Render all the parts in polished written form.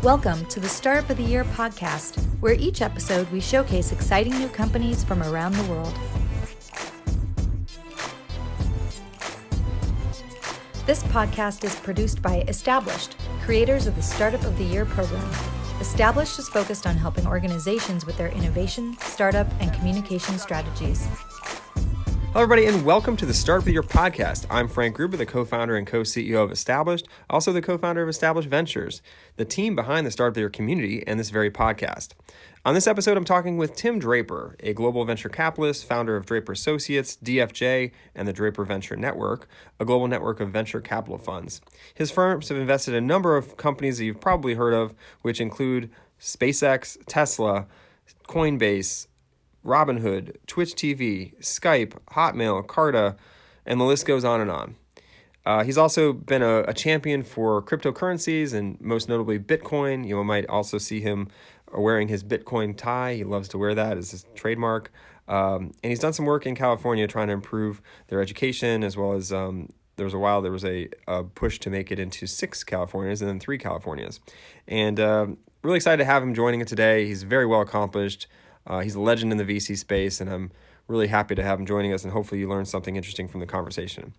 Welcome to the Startup of the Year podcast, where each episode we showcase exciting new companies from around the world. This podcast is produced by Established, creators of the Startup of the Year program. Established is focused on helping organizations with their innovation, startup, and communication strategies. Hello, everybody, and welcome to the Startup of the Year podcast. I'm Frank Gruber, the co-founder and co-CEO of Established, also the co-founder of Established Ventures, the team behind the Startup of the Year community and this very podcast. On this episode, I'm talking with Tim Draper, a global venture capitalist, founder of Draper Associates, DFJ, and the Draper Venture Network, a global network of venture capital funds. His firms have invested in a number of companies that you've probably heard of, which include SpaceX, Tesla, Coinbase, Robinhood, TwitchTV, Skype, Hotmail, Carta, and the list goes on and on. He's also been a champion for cryptocurrencies and most notably Bitcoin. You might also see him wearing his Bitcoin tie. He loves to wear that as his trademark. And he's done some work in California trying to improve their education, as well as there was a push to make it into 6 Californias and then 3 Californias. And really excited to have him joining it today. He's very well accomplished. He's a legend in the VC space, and I'm really happy to have him joining us, and hopefully you learned something interesting from the conversation.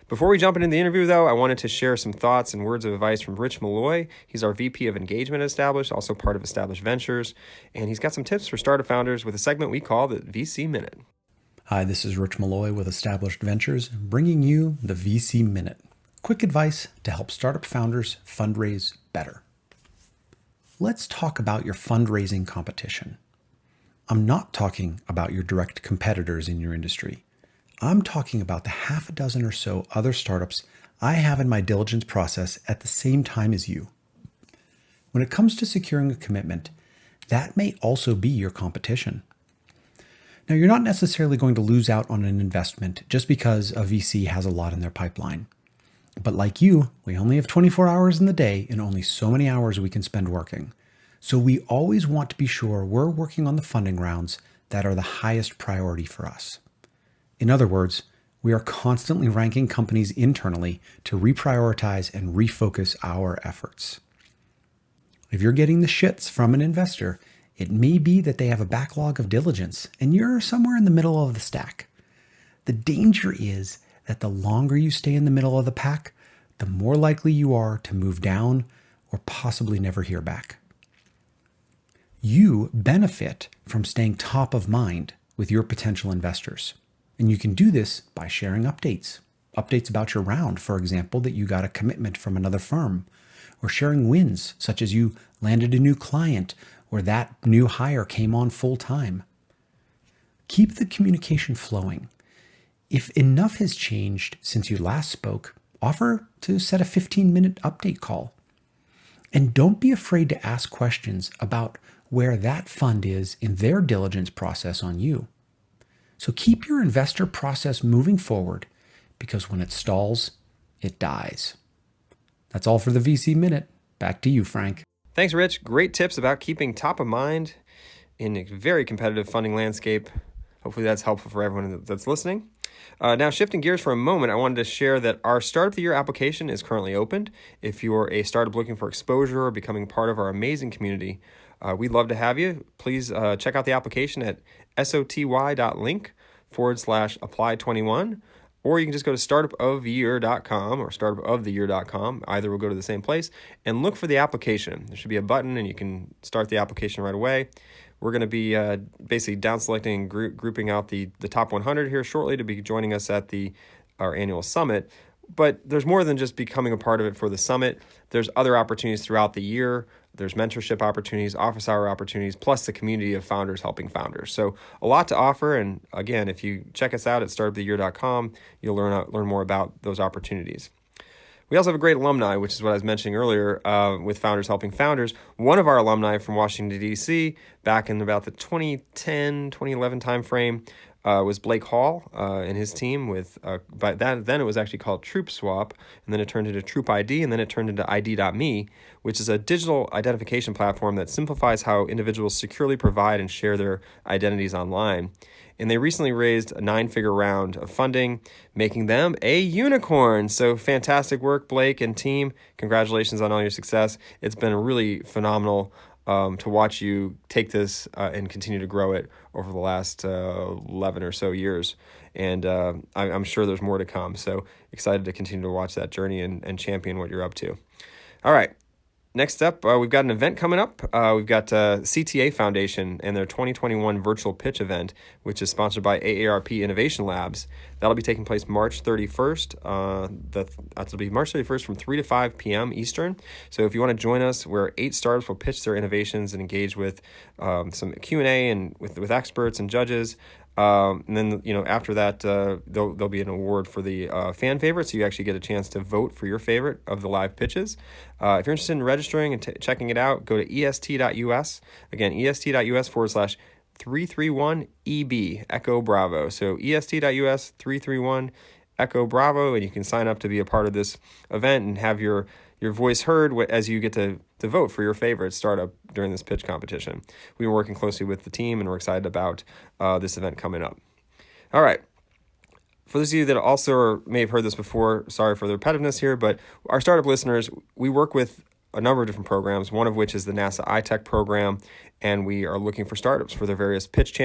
Before we jump into the interview, though, I wanted to share some thoughts and words of advice from Rich Malloy. He's our VP of Engagement at Established, also part of Established Ventures, and he's got some tips for startup founders with a segment we call the VC Minute. Hi, this is Rich Malloy with Established Ventures, bringing you the VC Minute. Quick advice to help startup founders fundraise better. Let's talk about your fundraising competition. I'm not talking about your direct competitors in your industry. I'm talking about the half a dozen or so other startups I have in my diligence process at the same time as you. When it comes to securing a commitment, that may also be your competition. Now, you're not necessarily going to lose out on an investment just because a VC has a lot in their pipeline. But like you, we only have 24 hours in the day and only so many hours we can spend working. So we always want to be sure we're working on the funding rounds that are the highest priority for us. In other words, we are constantly ranking companies internally to reprioritize and refocus our efforts. If you're getting the shits from an investor, it may be that they have a backlog of diligence and you're somewhere in the middle of the stack. The danger is that the longer you stay in the middle of the pack, the more likely you are to move down or possibly never hear back. You benefit from staying top of mind with your potential investors. And you can do this by sharing updates about your round, for example, that you got a commitment from another firm, or sharing wins, such as you landed a new client or that new hire came on full time. Keep the communication flowing. If enough has changed since you last spoke, offer to set a 15-minute update call. And don't be afraid to ask questions about where that fund is in their diligence process on you. So keep your investor process moving forward, because when it stalls, it dies. That's all for the VC Minute. Back to you, Frank. Thanks, Rich. Great tips about keeping top of mind in a very competitive funding landscape. Hopefully that's helpful for everyone that's listening. Now, shifting gears for a moment, I wanted to share that our Startup of the Year application is currently opened. If you're a startup looking for exposure or becoming part of our amazing community, we'd love to have you. Please check out the application at soty.link/apply21, or you can just go to startupofyear.com or startupoftheyear.com. Either will go to the same place, and look for the application. There should be a button, and you can start the application right away. We're going to be basically down selecting and grouping out the top 100 here shortly to be joining us at our annual summit. But there's more than just becoming a part of it for the summit. There's other opportunities throughout the year. There's mentorship opportunities, office hour opportunities, plus the community of founders helping founders. So a lot to offer. And again, if you check us out at startupoftheyear.com, you'll learn more about those opportunities. We also have a great alumni, which is what I was mentioning earlier, with Founders Helping Founders. One of our alumni from Washington, D.C., back in about the 2010, 2011 timeframe, was Blake Hall and his team with, then it was actually called Troop Swap, and then it turned into Troop ID, and then it turned into ID.me, which is a digital identification platform that simplifies how individuals securely provide and share their identities online. And they recently raised a 9-figure round of funding, making them a unicorn. So fantastic work, Blake and team. Congratulations on all your success. It's been really phenomenal to watch you take this and continue to grow it over the last 11 or so years. And I'm sure there's more to come. So excited to continue to watch that journey and champion what you're up to. All right. Next up, we've got an event coming up. We've got CTA Foundation and their 2021 virtual pitch event, which is sponsored by AARP Innovation Labs. That'll be taking place March 31st. That'll be March 31st from 3 to 5 p.m. Eastern. So if you want to join us, where 8 startups will pitch their innovations and engage with some Q&A and with experts and judges. And then, after that, there'll be an award for the fan favorite, so you actually get a chance to vote for your favorite of the live pitches. If you're interested in registering and checking it out, go to est.us. Again, est.us/331EB, Echo Bravo. So est.us 331 Echo Bravo, and you can sign up to be a part of this event and have your voice heard as you get to vote for your favorite startup during this pitch competition. We've been working closely with the team, and we're excited about this event coming up. All right. For those of you that also may have heard this before, sorry for the repetitiveness here, but our startup listeners, we work with a number of different programs, one of which is the NASA iTech program, and we are looking for startups for their various pitch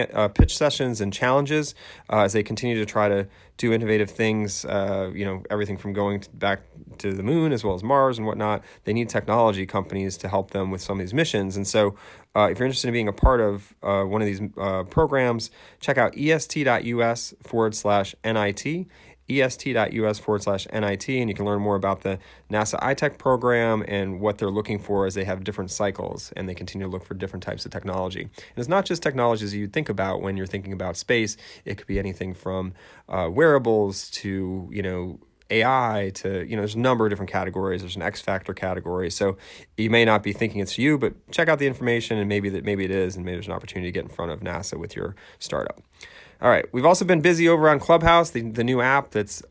sessions and challenges as they continue to try to do innovative things, everything from going back to the moon as well as Mars and whatnot. They need technology companies to help them with some of these missions. And so if you're interested in being a part of one of these programs, check out est.us/NIT. est.us/NIT, and you can learn more about the NASA iTech program and what they're looking for as they have different cycles and they continue to look for different types of technology. And it's not just technologies you'd think about when you're thinking about space. It could be anything from wearables to, AI to, there's a number of different categories. There's an X factor category. So you may not be thinking it's you, but check out the information and maybe it is, and maybe there's an opportunity to get in front of NASA with your startup. All right. We've also been busy over on Clubhouse, the new app that's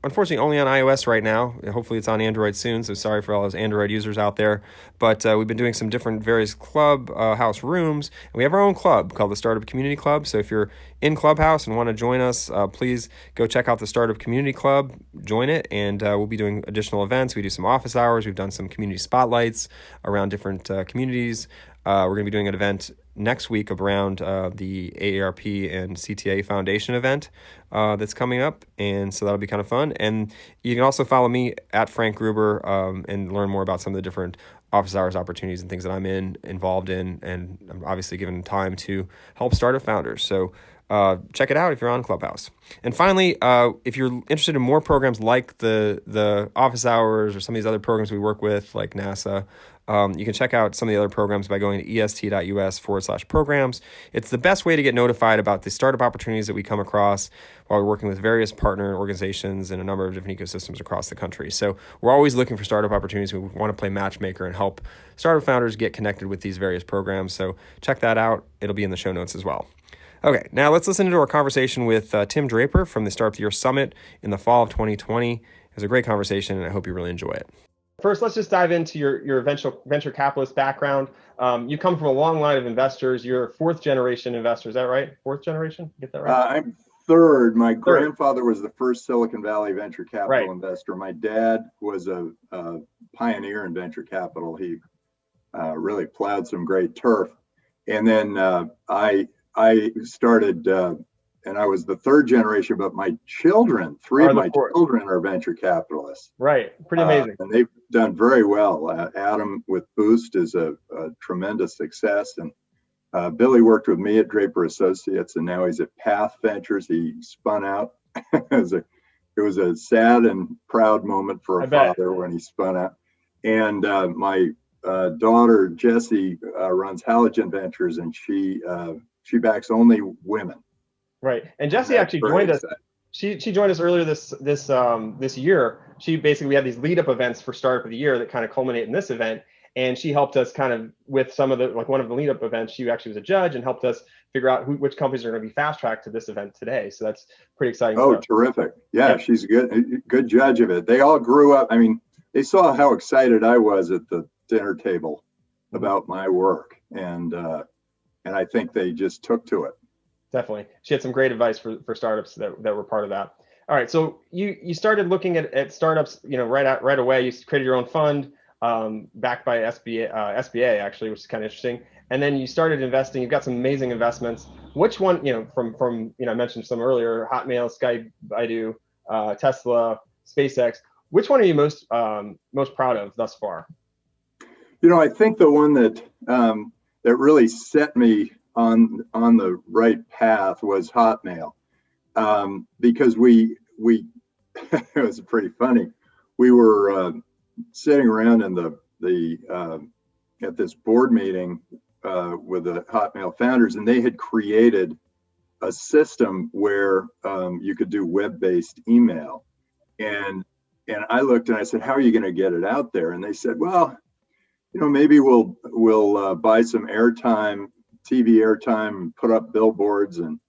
unfortunately only on iOS right now. Hopefully it's on Android soon, so sorry for all those Android users out there. But we've been doing some different various Clubhouse rooms. And we have our own club called the Startup Community Club. So if you're in Clubhouse and want to join us, please go check out the Startup Community Club, join it, and we'll be doing additional events. We do some office hours. We've done some community spotlights around different communities. We're going to be doing an event next week around the AARP and CTA Foundation event that's coming up, and so that'll be kind of fun. And you can also follow me at Frank Gruber and learn more about some of the different office hours opportunities and things that I'm involved in, and I'm obviously given time to help startup founders. So check it out if you're on Clubhouse. And finally, if you're interested in more programs like the office hours or some of these other programs we work with, like NASA, you can check out some of the other programs by going to est.us/programs. It's the best way to get notified about the startup opportunities that we come across while we're working with various partner organizations and a number of different ecosystems across the country. So we're always looking for startup opportunities. We want to play matchmaker and help startup founders get connected with these various programs. So check that out. It'll be in the show notes as well. Okay, now let's listen to our conversation with Tim Draper from the Startup of the Year Summit in the fall of 2020. It was a great conversation, and I hope you really enjoy it. First, let's just dive into your venture capitalist background. You come from a long line of investors. You're a fourth generation investor. Is that right? Fourth generation? Get that right? I'm third. My grandfather was the first Silicon Valley venture capital investor. My dad was a pioneer in venture capital. He really plowed some great turf. And then I started, and I was the third generation, but my children, three of my children are venture capitalists. Right. Pretty amazing. And they've done very well. Adam with Boost is a tremendous success. And Billy worked with me at Draper Associates, and now he's at Path Ventures. He spun out. It was a sad and proud moment for a father when he spun out. And my daughter, Jessie, runs Halogen Ventures, and she backs only women. Right. And Jessie actually joined us. She joined us earlier this year. We had these lead up events for Startup of the Year that kind of culminate in this event. and she helped us kind of with some of the, like one of the lead up events. She actually was a judge and helped us figure out which companies are going to be fast tracked to this event today. So that's pretty exciting. Oh, stuff. Terrific. Yeah, she's a good judge of it. They all grew up. I mean, they saw how excited I was at the dinner table about my work. And I think they just took to it. Definitely. She had some great advice for startups that were part of that. All right. So you started looking at startups, right away. You created your own fund, backed by SBA actually, which is kind of interesting. And then you started investing. You've got some amazing investments. Which one, from I mentioned some earlier, Hotmail, Skype, Baidu, Tesla, SpaceX. Which one are you most proud of thus far? I think the one that really set me on the right path was Hotmail, because we it was pretty funny. We were sitting around in the at this board meeting with the Hotmail founders, and they had created a system where you could do web-based email, and I looked and I said, how are you going to get it out there? And they said, well, maybe we'll buy some airtime, TV airtime, put up billboards and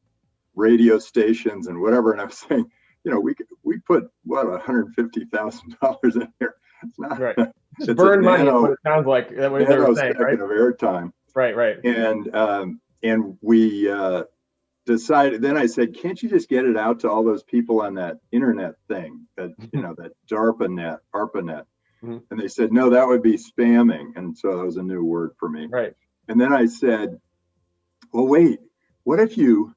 radio stations and whatever. And I was saying, we put $150,000 in here. It's not right. Just burn money. What it sounds like that what they were saying, right? Of airtime. Right. And we decided. Then I said, can't you just get it out to all those people on that internet thing, that that ARPANET. Mm-hmm. And they said, no, that would be spamming. And so that was a new word for me. Right. And then I said, well, wait, what if you're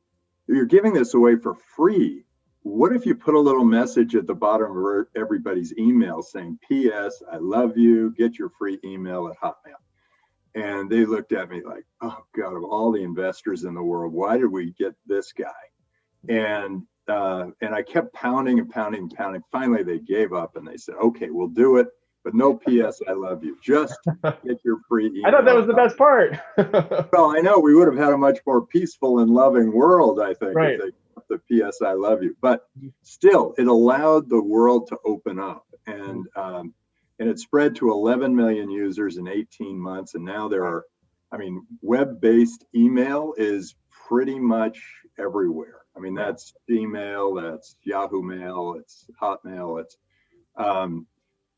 giving this away for free? What if you put a little message at the bottom of everybody's email saying, P.S. I love you, get your free email at Hotmail. And they looked at me like, oh God, of all the investors in the world, why did we get this guy? And I kept pounding and pounding and pounding. Finally, they gave up and they said, okay, we'll do it. But no P.S. I love you. Just get your free email. I thought that was the best part. Well, I know we would have had a much more peaceful and loving world, I think, right. if they kept the P.S. I love you. But still, it allowed the world to open up. And it spread to 11 million users in 18 months. And now there are, web-based email is pretty much everywhere. That's Gmail, that's Yahoo Mail, it's Hotmail, it's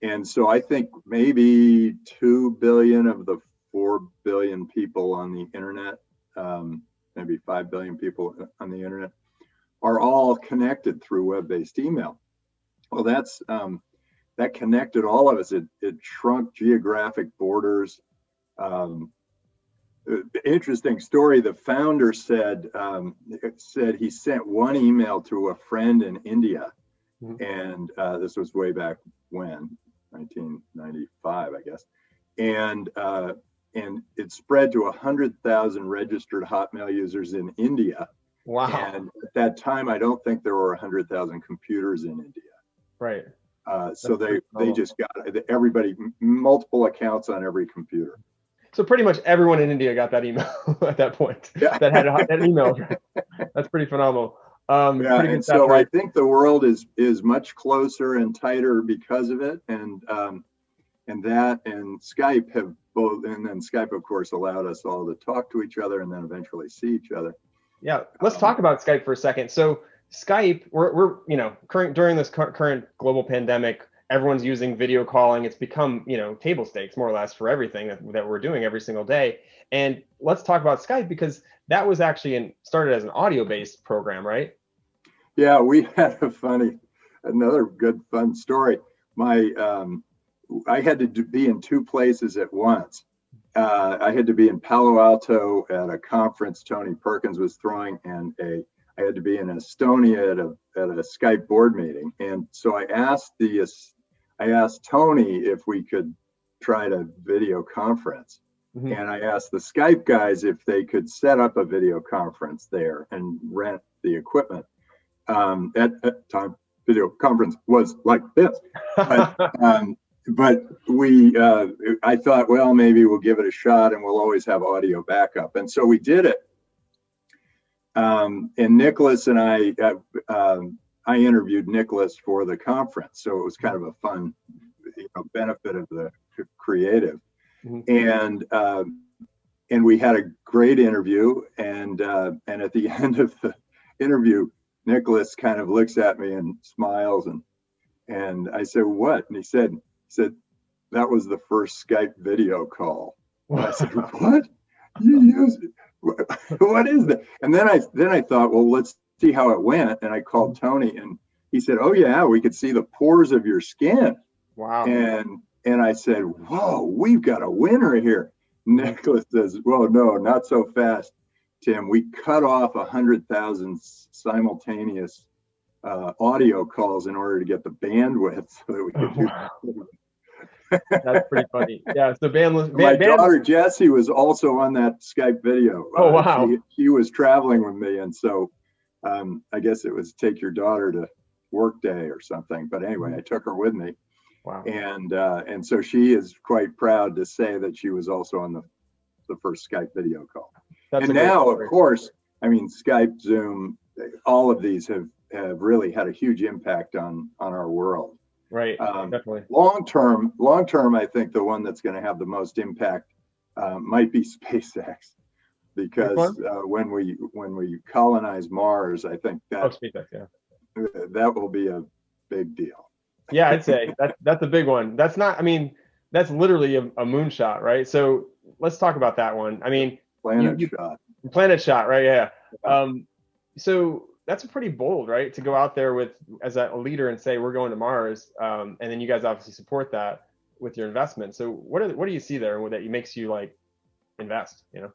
and so I think maybe 2 billion of the 4 billion people on the internet, maybe 5 billion people on the internet, are all connected through web-based email. Well, that connected all of us. It shrunk geographic borders. Interesting story. The founder said he sent one email to a friend in India, and this was way back when. 1995, I guess, and it spread to 100,000 registered Hotmail users in India. Wow! And at that time, I don't think there were 100,000 computers in India. Right. So they just got everybody, multiple accounts on every computer. So pretty much everyone in India got that email at that point. Yeah. That had that email. That's pretty phenomenal. And so I think the world is much closer and tighter because of it, and that and Skype have both, and then Skype of course allowed us all to talk to each other and then eventually see each other. Yeah, let's talk about Skype for a second. So Skype, we're during this current global pandemic, everyone's using video calling. It's become table stakes more or less for everything that we're doing every single day. And let's talk about Skype because that was actually started as an audio-based program, right? We had another good fun story. I had to be in two places at once. I had to be in Palo Alto at a conference Tony Perkins was throwing, and I had to be in Estonia at a Skype board meeting. And so I asked Tony if we could try to video conference. Mm-hmm. And I asked the Skype guys if they could set up a video conference there and rent the equipment. At that time, video conference was like this. But I thought, well, maybe we'll give it a shot and we'll always have audio backup. And so we did it. And Nicholas and I interviewed Nicholas for the conference. So it was kind of a fun benefit of the creative. And we had a great interview. And at the end of the interview, Nicholas kind of looks at me and smiles, and I said, "What?" And he said, "That was the first Skype video call." And I said, "What? You use it? What is that?" And then I thought, well, let's see how it went. And I called Tony, and he said, "Oh yeah, we could see the pores of your skin." Wow. And I said, "Whoa, we've got a winner here." Nicholas says, "Well, no, not so fast, Tim. We cut off 100,000 simultaneous audio calls in order to get the bandwidth so that we could do." That's pretty funny. Yeah. So my daughter Jessie was also on that Skype video. Oh wow. She was traveling with me, and so I guess it was take your daughter to work day or something. But anyway, I took her with me. Wow. And so she is quite proud to say that she was also on the first Skype video call. That's and now, of course, I mean, Skype, Zoom, all of these have really had a huge impact on our world. Right. Definitely. Long term, I think the one that's going to have the most impact might be SpaceX, because when we colonize Mars, I think that SpaceX, yeah. that will be a big deal. Yeah, I'd say that's a big one. That's not, I mean, that's literally a moonshot, right? So let's talk about that one. I mean, planet shot, right? Yeah. So that's pretty bold, right? To go out there with as a leader and say we're going to Mars, and then you guys obviously support that with your investment. So what do you see there that makes you like invest? You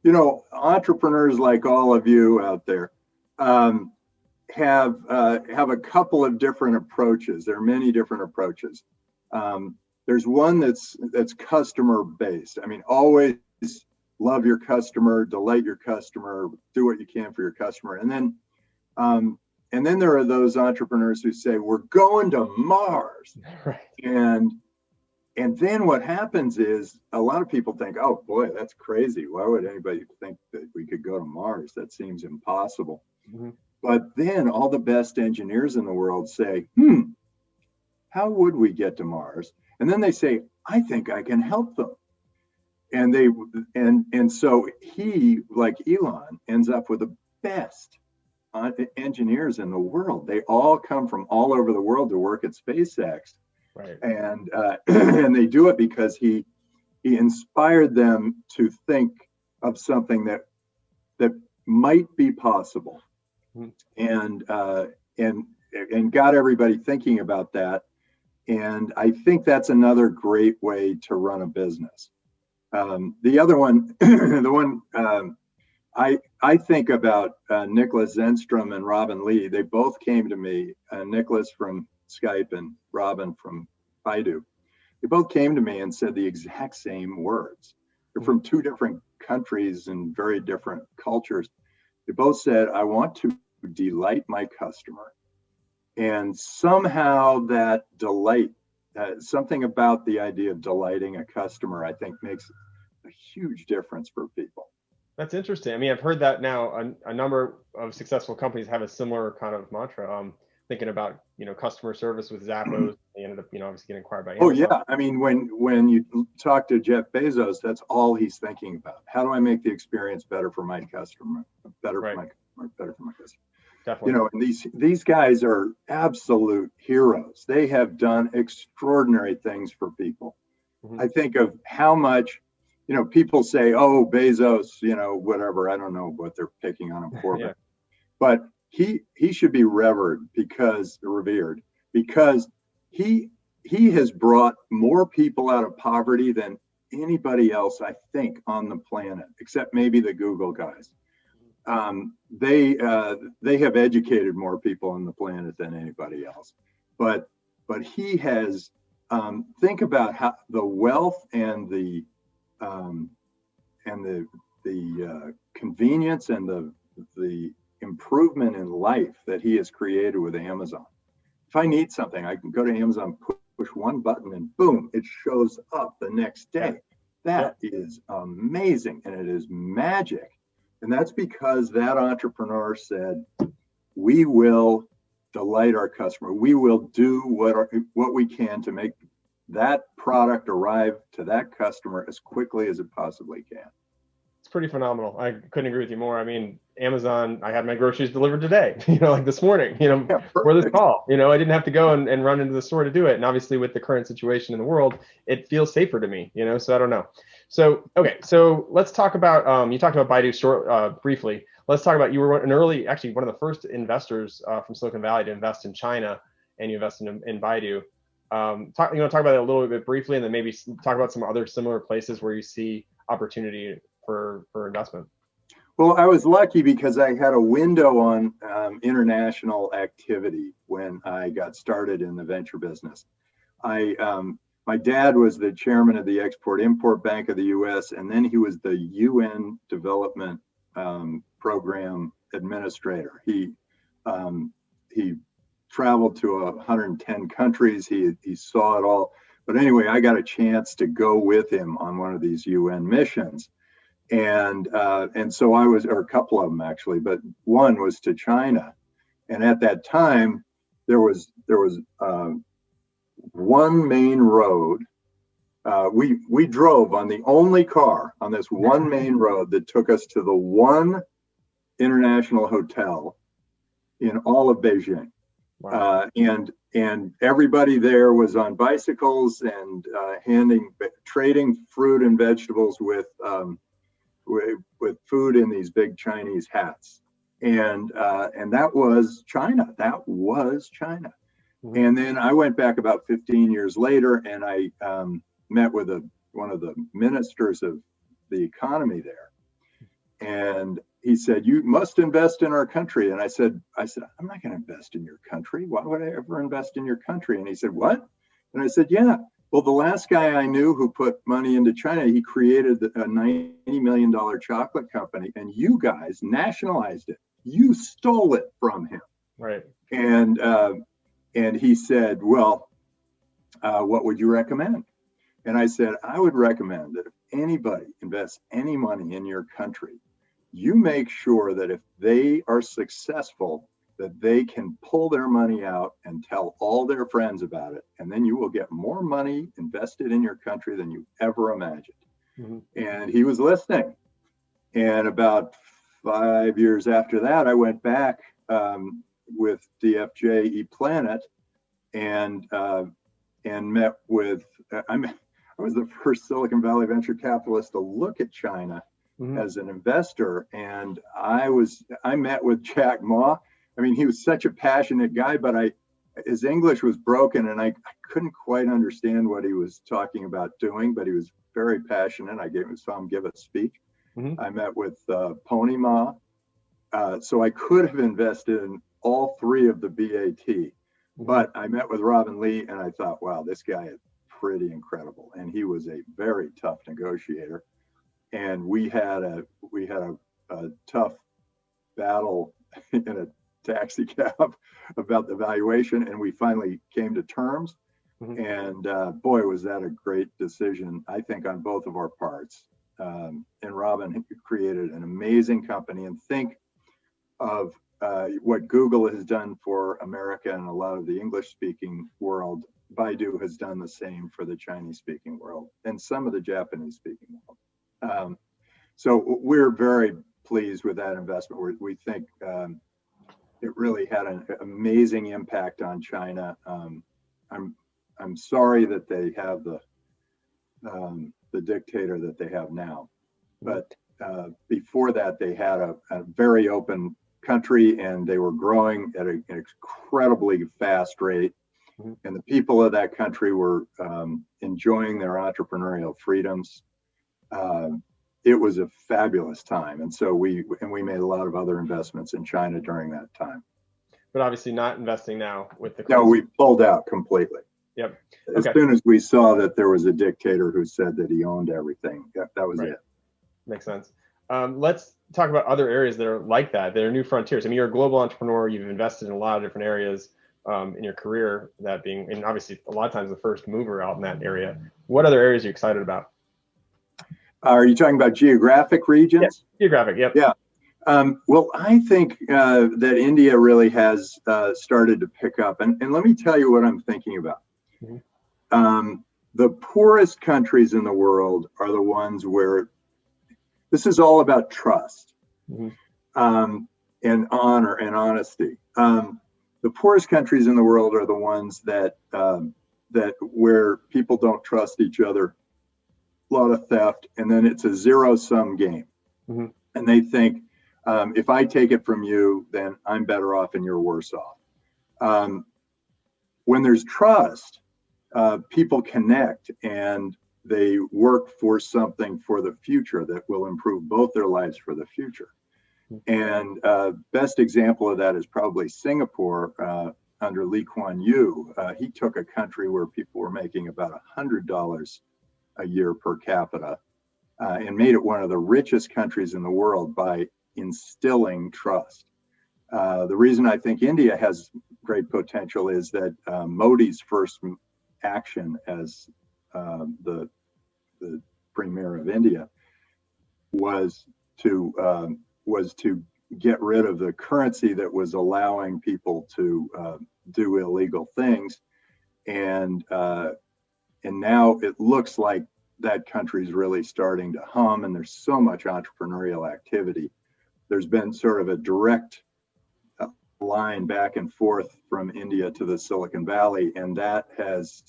know, entrepreneurs like all of you out there have a couple of different approaches. There are many different approaches. There's one that's customer based. I mean, always love your customer, delight your customer, do what you can for your customer. And then there are those entrepreneurs who say, we're going to Mars. Right. And then what happens is a lot of people think, oh boy, that's crazy. Why would anybody think that we could go to Mars? That seems impossible. Mm-hmm. But then all the best engineers in the world say, how would we get to Mars? And then they say, I think I can help them. And so he, like Elon, ends up with the best engineers in the world. They all come from all over the world to work at SpaceX. Right. And they do it because he inspired them to think of something that might be possible, and got everybody thinking about that. And I think that's another great way to run a business. The other one, I think about Nicholas Zenstrom and Robin Lee. They both came to me, Nicholas from Skype and Robin from Baidu. They both came to me and said the exact same words. They're from two different countries and very different cultures. They both said, I want to delight my customer. And somehow that delight, something about the idea of delighting a customer, I think makes a huge difference for people. That's interesting. I mean, I've heard that now. A number of successful companies have a similar kind of mantra. Thinking about, customer service with Zappos, they ended up, obviously getting acquired by Amazon. Oh yeah, I mean, when you talk to Jeff Bezos, that's all he's thinking about. How do I make the experience better for my customer, better for my customer? Definitely. And these guys are absolute heroes. They have done extraordinary things for people. Mm-hmm. I think of how much, people say, oh, Bezos, whatever. I don't know what they're picking on him for, yeah. But he should be revered because he has brought more people out of poverty than anybody else, I think, on the planet, except maybe the Google guys. They have educated more people on the planet than anybody else, but he has, think about how the wealth and the convenience and the improvement in life that he has created with Amazon. If I need something, I can go to Amazon, push one button, and boom, it shows up the next day. That is amazing, and it is magic. And that's because that entrepreneur said, we will delight our customer. We will do what we can to make that product arrive to that customer as quickly as it possibly can. It's pretty phenomenal. I couldn't agree with you more. I mean, Amazon, I had my groceries delivered today, like this morning, for this call. I didn't have to go and run into the store to do it. And obviously with the current situation in the world, it feels safer to me, so I don't know. So, okay, so let's talk about, you talked about Baidu briefly. Let's talk about, you were actually one of the first investors from Silicon Valley to invest in China, and you invested in Baidu. You want to talk about it a little bit briefly, and then maybe talk about some other similar places where you see opportunity for investment? Well, I was lucky because I had a window on international activity when I got started in the venture business. My dad was the chairman of the Export-Import Bank of the U.S., and then he was the UN Development Program Administrator. He traveled to 110 countries. He saw it all. But anyway, I got a chance to go with him on one of these UN missions. And so I was, or a couple of them actually, but one was to China. And at that time, there was one main road. We drove on the only car on this one main road that took us to the one international hotel in all of Beijing. Wow. And everybody there was on bicycles and trading fruit and vegetables with food in these big Chinese hats, and that was China. That was China. Mm-hmm. And then I went back about 15 years later, and I met with one of the ministers of the economy there, and he said, "You must invest in our country." And I said, "I'm not going to invest in your country. Why would I ever invest in your country?" And he said, "What?" And I said, "Yeah. Well, the last guy I knew who put money into China, he created a $90 million chocolate company, and you guys nationalized it. You stole it from him." Right. And he said, "Well, what would you recommend?" And I said, "I would recommend that if anybody invests any money in your country, you make sure that if they are successful, that they can pull their money out and tell all their friends about it. And then you will get more money invested in your country than you ever imagined." Mm-hmm. And he was listening. And about 5 years after that, I went back with DFJ ePlanet and met with, I was the first Silicon Valley venture capitalist to look at China mm-hmm. as an investor. And I met with Jack Ma. I mean, he was such a passionate guy, but his English was broken, and I couldn't quite understand what he was talking about doing, but he was very passionate. I saw him give a speech. Mm-hmm. I met with Pony Ma. So I could have invested in all three of the BAT, mm-hmm. but I met with Robin Lee, and I thought, wow, this guy is pretty incredible. And he was a very tough negotiator. And we had a tough battle in a taxi cab about the valuation, and we finally came to terms. Mm-hmm. And boy, was that a great decision, I think, on both of our parts. And Robin created an amazing company. And think of what Google has done for America and a lot of the English-speaking world. Baidu has done the same for the Chinese-speaking world and some of the Japanese-speaking world. So we're very pleased with that investment. We think it really had an amazing impact on China. I'm sorry that they have the dictator that they have now, but before that they had a very open country, and they were growing at an incredibly fast rate. Mm-hmm. And the people of that country were enjoying their entrepreneurial freedoms. It was a fabulous time, and so we made a lot of other investments in China during that time. But obviously not investing now with the. No, we pulled out completely. Yep. As soon as we saw that there was a dictator who said that he owned everything, that was it. Makes sense. Let's talk about other areas that are like that. That are new frontiers. I mean, you're a global entrepreneur. You've invested in a lot of different areas in your career. That being, and obviously a lot of times the first mover out in that area. What other areas are you excited about? Are you talking about geographic regions? Yes, geographic, yep. Yeah. Well, I think that India really has started to pick up. And let me tell you what I'm thinking about. Mm-hmm. the poorest countries in the world are the ones where this is all about trust, and honor and honesty. The poorest countries in the world are the ones that where people don't trust each other, a lot of theft, and then it's a zero-sum game. And they think, if I take it from you, then I'm better off and you're worse off. When there's trust, people connect and they work for something for the future that will improve both their lives for the future. And best example of that is probably Singapore under Lee Kuan Yew. He took a country where people were making about $100 a year per capita and made it one of the richest countries in the world by instilling trust. The reason I think India has great potential is that Modi's first action as the premier of India was to get rid of the currency that was allowing people to do illegal things, and now it looks like that country's really starting to hum, and there's so much entrepreneurial activity. There's been sort of a direct line back and forth from India to the Silicon Valley, and that has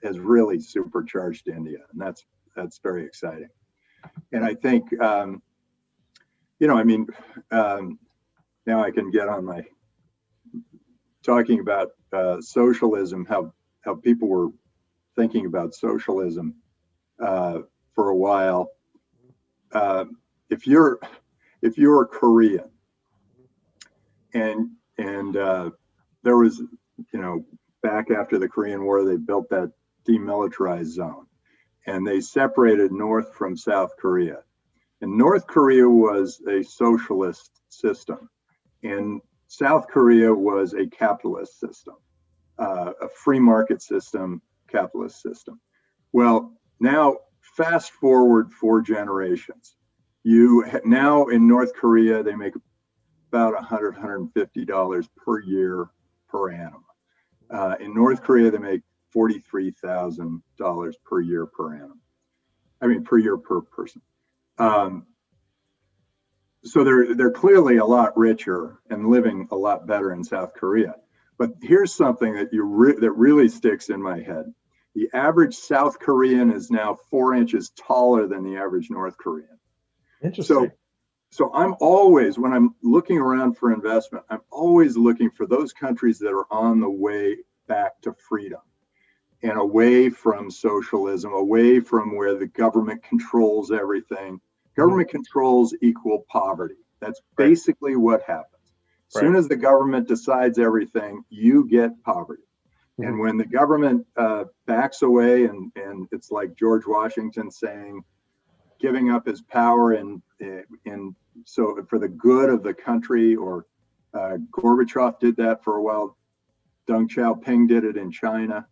really supercharged India, and that's very exciting. And I think now I can get on my talking about socialism, how people were thinking about socialism for a while. If you're Korean, and there was, back after the Korean War, they built that demilitarized zone, and they separated North from South Korea. And North Korea was a socialist system, and South Korea was a capitalist system, a free market system, capitalist system. Well, now fast forward 4 generations. Now in North Korea, they make about $100, $150 per year per annum. In North Korea, they make $43,000 per year per annum. Per year per person. So they're clearly a lot richer and living a lot better in South Korea. But here's something that that really sticks in my head. The average South Korean is now 4 inches taller than the average North Korean. Interesting. So I'm always, when I'm looking around for investment, I'm always looking for those countries that are on the way back to freedom and away from socialism, away from where the government controls everything. Government controls equal poverty. That's basically what happens. As soon as the government decides everything, you get poverty. And when the government backs away, and it's like George Washington saying, giving up his power and so for the good of the country, or Gorbachev did that for a while. Deng Xiaoping did it in China.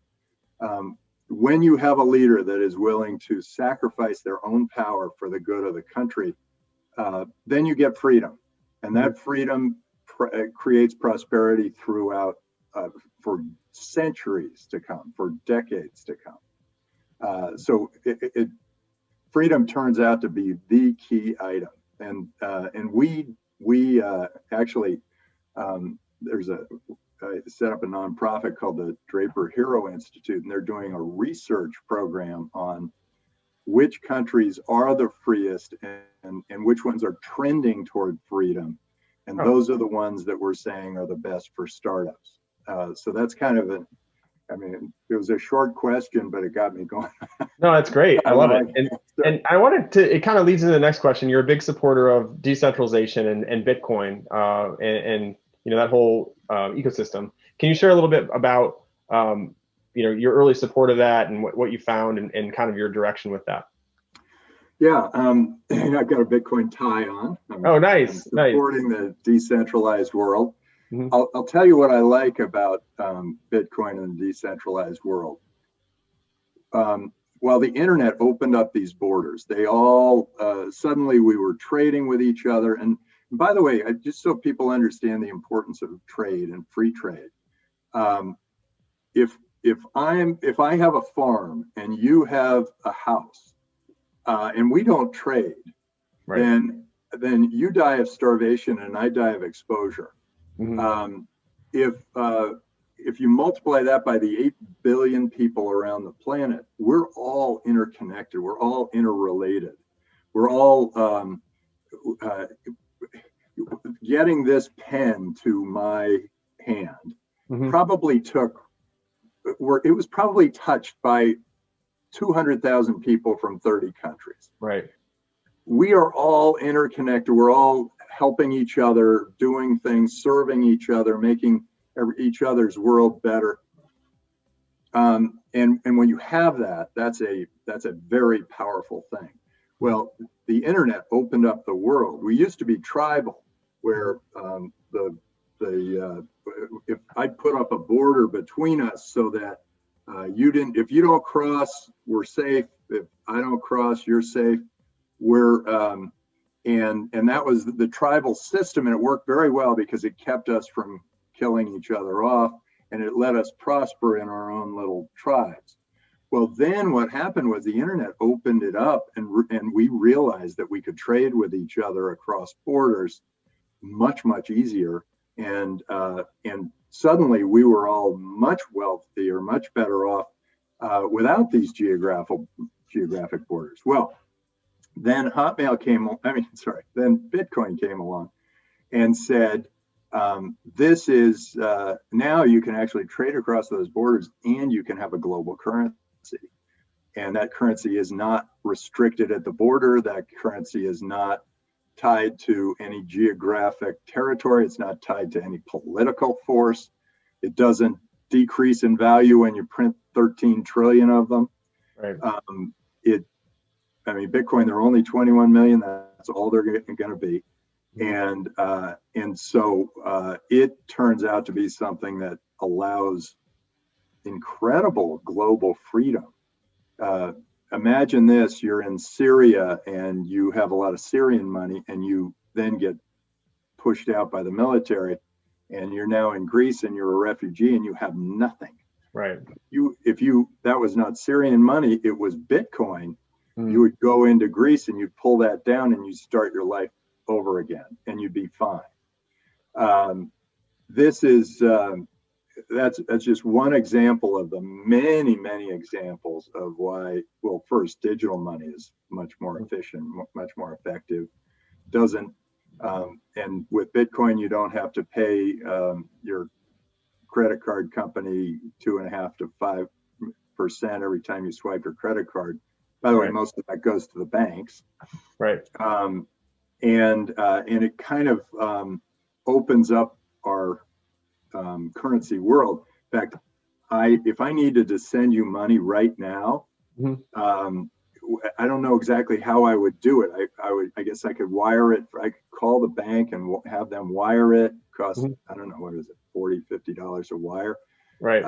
When you have a leader that is willing to sacrifice their own power for the good of the country, then you get freedom. And that freedom creates prosperity throughout for centuries to come, for decades to come. So freedom turns out to be the key item. And we actually, I set up a nonprofit called the Draper Hero Institute, and they're doing a research program on which countries are the freest and which ones are trending toward freedom. And those are the ones that we're saying are the best for startups. So that's kind of it was a short question, but it got me going. No, that's great. I love it. And I wanted to, it kind of leads into the next question. You're a big supporter of decentralization and Bitcoin and that whole ecosystem. Can you share a little bit about your early support of that and what you found and kind of your direction with that? Yeah, I've got a Bitcoin tie on. Nice. I'm supporting the decentralized world. I'll tell you what I like about Bitcoin and the decentralized world. While the internet opened up these borders, they all suddenly we were trading with each other. And by the way, just so people understand the importance of trade and free trade, if if I have a farm and you have a house, and we don't trade, right, then you die of starvation and I die of exposure. Mm-hmm. If you multiply that by the 8 billion people around the planet, we're all interconnected. We're all interrelated. We're all getting this pen to my hand. Mm-hmm. It was probably touched by 200,000 people from 30 countries. Right. We are all interconnected. We're all helping each other, doing things, serving each other, making each other's world better. And when you have that, that's a very powerful thing. Well, the internet opened up the world. We used to be tribal, where if I put up a border between us so that if you don't cross, we're safe. If I don't cross, you're safe. And that was the tribal system, and it worked very well because it kept us from killing each other off, and it let us prosper in our own little tribes. Well, then what happened was the internet opened it up, and we realized that we could trade with each other across borders much, much easier. And suddenly we were all much wealthier, much better off without these geographic borders. Well, then then Bitcoin came along and said, this is now you can actually trade across those borders and you can have a global currency. And that currency is not restricted at the border. That currency is not tied to any geographic territory. It's not tied to any political force. It doesn't decrease in value when you print 13 trillion of them. Right. Bitcoin, there are only 21 million. That's all they're going to be. And so it turns out to be something that allows incredible global freedom. Imagine this: you're in Syria and you have a lot of Syrian money, and you then get pushed out by the military, and you're now in Greece and you're a refugee and you have nothing. Right. That was not Syrian money, it was Bitcoin. You would go into Greece and you'd pull that down and you start your life over again and you'd be fine. That's just one example of the many, many examples of why, well, first, digital money is much more efficient, much more effective. And with Bitcoin, you don't have to pay your credit card company 2.5% to 5% every time you swipe your credit card. By the way, most of that goes to the banks. Right. And it kind of opens up our currency world. In fact, if I needed to send you money right now, I don't know exactly how I would do it. I guess I could wire it. I could call the bank and have them wire it. Cost, I don't know, what is it, $40, $50 a wire. Right.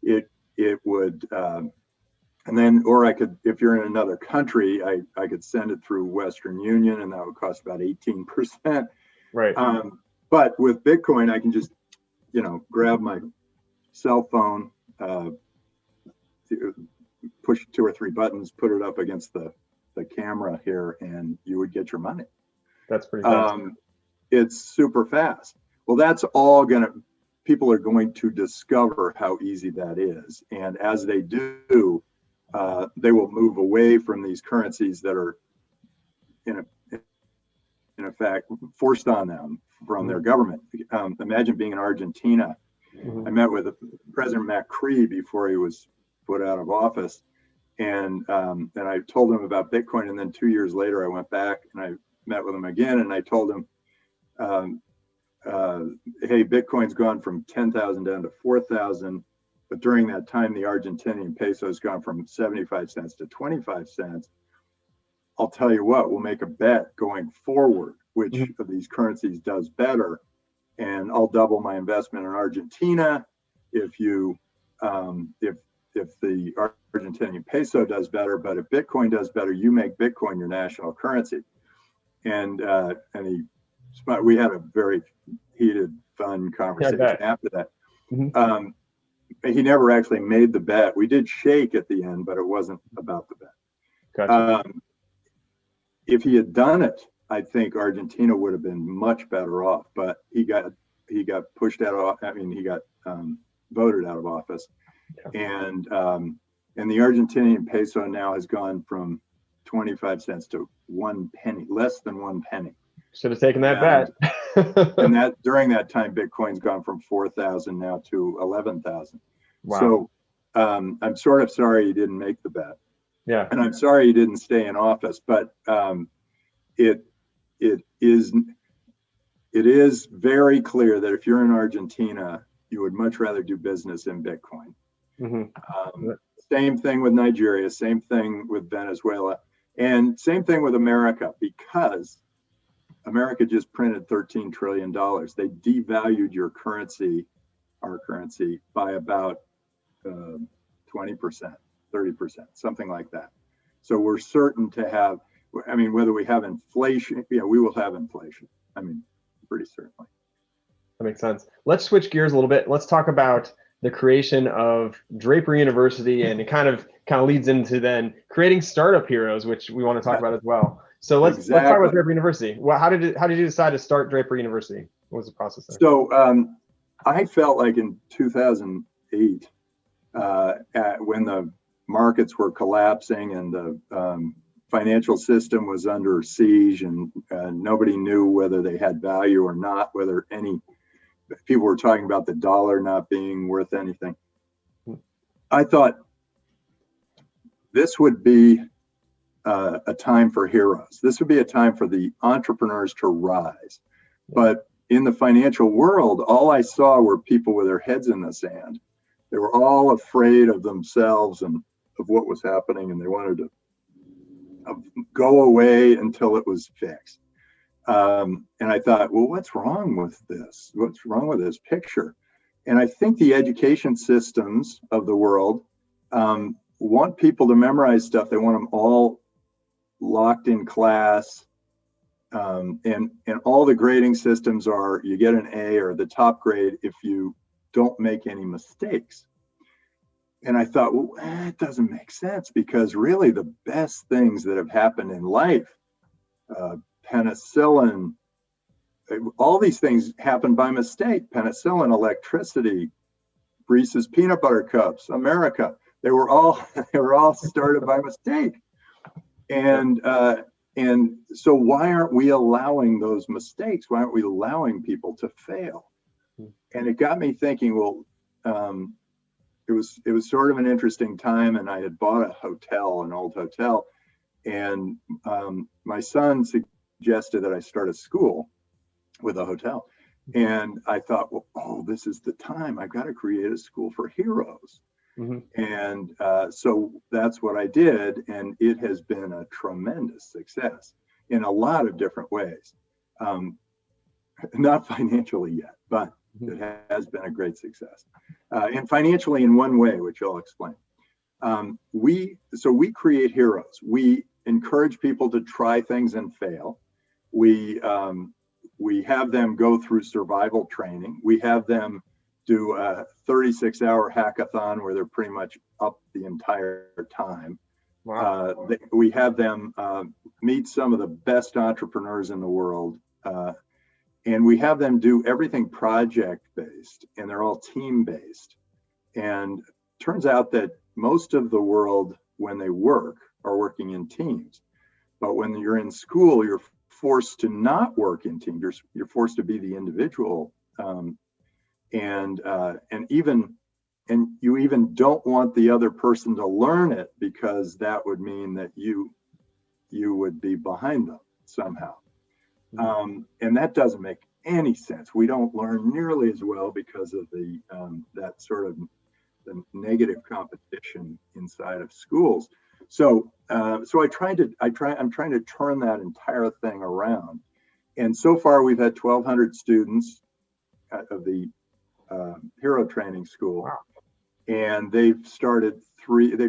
It would, and then, or I could, if you're in another country, I could send it through Western Union, and that would cost about 18%. Right. But with Bitcoin, I can just, grab my cell phone, push 2 or 3 buttons, put it up against the camera here, and you would get your money. That's pretty fast. It's super fast. Well, that's all people are going to discover how easy that is. And as they do, they will move away from these currencies that are in effect forced on them from their government. Imagine being in Argentina. I met with President Macri before he was put out of office, and I told him about Bitcoin. And then 2 years later, I went back and I met with him again, and I told him, hey, Bitcoin's gone from 10,000 down to 4,000, but during that time, the Argentinian peso has gone from 75 cents to 25 cents. I'll tell you what, we'll make a bet going forward, which of these currencies does better, and I'll double my investment in Argentina if the Argentinian peso does better. But if Bitcoin does better, you make Bitcoin your national currency. And we had a very heated, fun conversation after that. he never actually made the bet. We did shake at the end, but it wasn't about the bet. Gotcha. If he had done it, I think Argentina would have been much better off. But he got pushed out of. I mean, he got voted out of office, and the Argentinian peso now has gone from 25 cents to 1 penny, less than 1 penny. Should have taken that bet. And that during that time, Bitcoin's gone from 4,000 now to 11,000. Wow. So I'm sort of sorry he didn't make the bet. Yeah. And I'm sorry he didn't stay in office. But it is very clear that if you're in Argentina, you would much rather do business in Bitcoin. Mm-hmm. Same thing with Nigeria, same thing with Venezuela, and same thing with America, because America just printed $13 trillion. They devalued your currency, our currency, by about 20%, 30%, something like that. So we're certain to have, I mean, whether we have inflation, yeah, we will have inflation. I mean, pretty certainly. That makes sense. Let's switch gears a little bit. Let's talk about the creation of Draper University, and it kind of leads into then creating startup heroes, which we want to talk about as well. So let's talk about Draper University. Well, how did you decide to start Draper University? What was the process there? So I felt like in 2008, when the markets were collapsing and the financial system was under siege, and nobody knew whether they had value or not, whether any people were talking about the dollar not being worth anything. I thought this would be a time for heroes. This would be a time for the entrepreneurs to rise. But in the financial world, all I saw were people with their heads in the sand. They were all afraid of themselves and of what was happening, and they wanted to go away until it was fixed. And I thought, well, what's wrong with this? What's wrong with this picture? And I think the education systems of the world want people to memorize stuff. They want them all locked in class. And all the grading systems are, you get an A or the top grade if you don't make any mistakes. And I thought, well, it doesn't make sense, because really the best things that have happened in life, penicillin, all these things happened by mistake. Penicillin, electricity, Reese's peanut butter cups, America, they were all started by mistake. And so why aren't we allowing those mistakes? Why aren't we allowing people to fail? And it got me thinking, well, it was sort of an interesting time, and I had bought an old hotel, and my son suggested that I start a school with a hotel. And I thought, well, this is the time. I've got to create a school for heroes. Mm-hmm. And so that's what I did. And it has been a tremendous success in a lot of different ways. Not financially yet, but it has been a great success. And financially in one way, which I'll explain. We create heroes. We encourage people to try things and fail. We have them go through survival training. We have them do a 36-hour hackathon where they're pretty much up the entire time. Wow. We have them meet some of the best entrepreneurs in the world. And we have them do everything project-based, and they're all team-based. And turns out that most of the world, when they work, are working in teams. But when you're in school, you're forced to not work in teams. You're forced to be the individual, and you even don't want the other person to learn it, because that would mean that you would be behind them somehow. And that doesn't make any sense. We don't learn nearly as well because of the that sort of the negative competition inside of schools. So I'm trying to turn that entire thing around. And so far we've had 1,200 students of the Hero Training School. Wow. And they've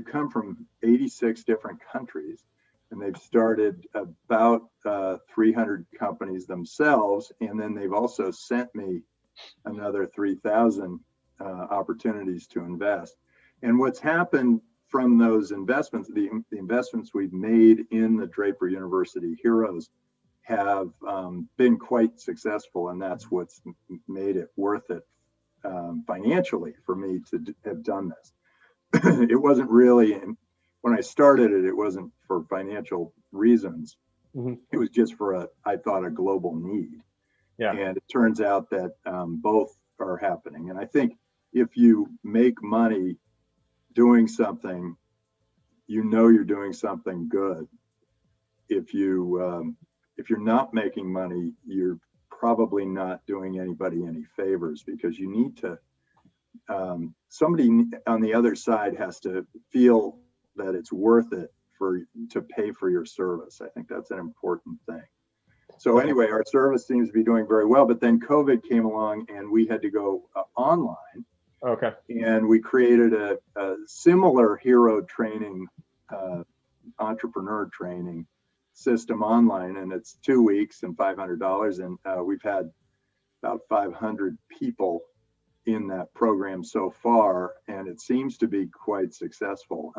come from 86 different countries, and they've started about 300 companies themselves. And then they've also sent me another 3,000 opportunities to invest. And what's happened from those investments, the investments we've made in the Draper University Heroes have been quite successful, and that's what's made it worth it financially for me to have done this. It wasn't really, when I started it, it wasn't for financial reasons. Mm-hmm. It was just for I thought, a global need. Yeah. And it turns out that both are happening. And I think if you make money doing something, you know you're doing something good. If you're not making money, you're probably not doing anybody any favors, because you need to, somebody on the other side has to feel that it's worth it to pay for your service. I think that's an important thing. So anyway, our service seems to be doing very well, but then COVID came along and we had to go online. Okay. And we created a similar hero training, entrepreneur training system online, and it's 2 weeks and $500. And we've had about 500 people in that program so far, and it seems to be quite successful.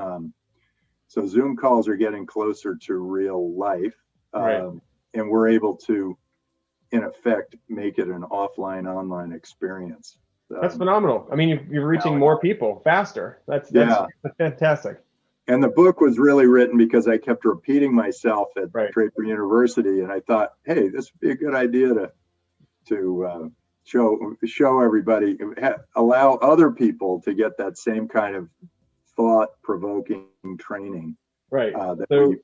So Zoom calls are getting closer to real life, right. And we're able to, in effect, make it an offline-online experience. That's phenomenal. I mean, you're reaching more people faster. That's fantastic. And the book was really written because I kept repeating myself at Draper University, and I thought, hey, this would be a good idea to show everybody, allow other people to get that same kind of thought-provoking training. Right. That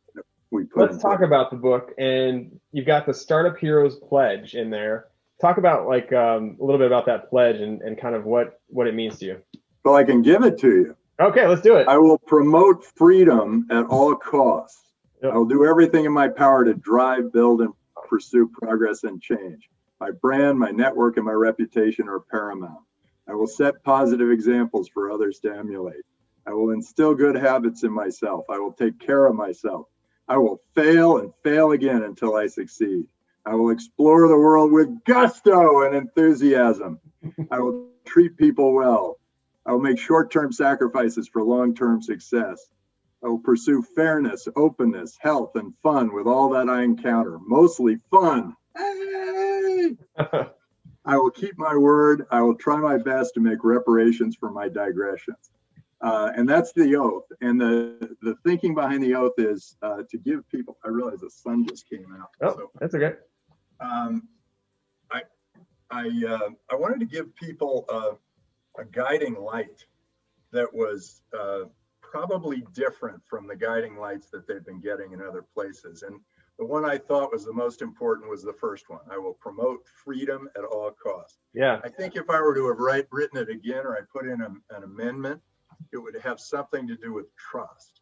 we put. Let's talk about the book, and you've got the Startup Heroes Pledge in there. Talk about a little bit about that pledge and kind of what it means to you. Well, I can give it to you. Okay, let's do it. I will promote freedom at all costs. Yep. I will do everything in my power to drive, build, and pursue progress and change. My brand, my network, and my reputation are paramount. I will set positive examples for others to emulate. I will instill good habits in myself. I will take care of myself. I will fail and fail again until I succeed. I will explore the world with gusto and enthusiasm. I will treat people well. I will make short-term sacrifices for long-term success. I will pursue fairness, openness, health, and fun with all that I encounter, mostly fun. Hey! I will keep my word. I will try my best to make reparations for my digressions. And that's the oath. And the thinking behind the oath is to give people, I realize the sun just came out. Oh, so, that's okay. I wanted to give people a guiding light that was probably different from the guiding lights that they've been getting in other places. And the one I thought was the most important was the first one. I will promote freedom at all costs. Yeah. I think if I were to have written it again, or I put in an amendment, it would have something to do with trust.